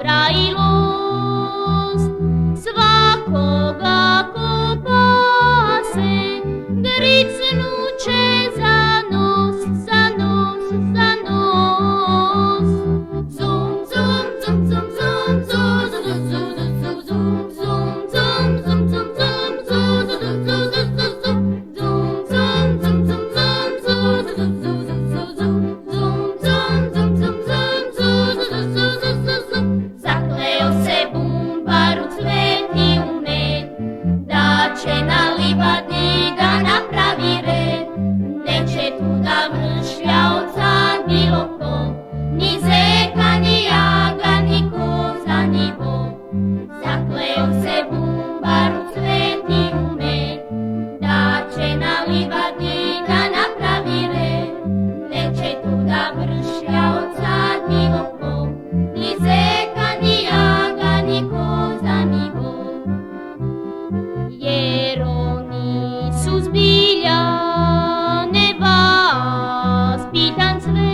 правилост свакога ко пасе, грицнуче за нос, за нос, за нос. Зум, зум, зум, зум, зум, зум, зум, зум, зум, зум, зум, зум, зум, зум, Заклео се бумбар од цвет и умет, да че на ливади да направи ред. Нечето да вршља од сад било ко, ни зека, ни јага, ни коза, ни вол. Заклео се бумбар од цвет и умет, да че на ливади да направи ред. Нечето да вршља од сад било ко, ни зека, ни јага, ни коза, ни вол. Јер они су збилја неваспитан цвет,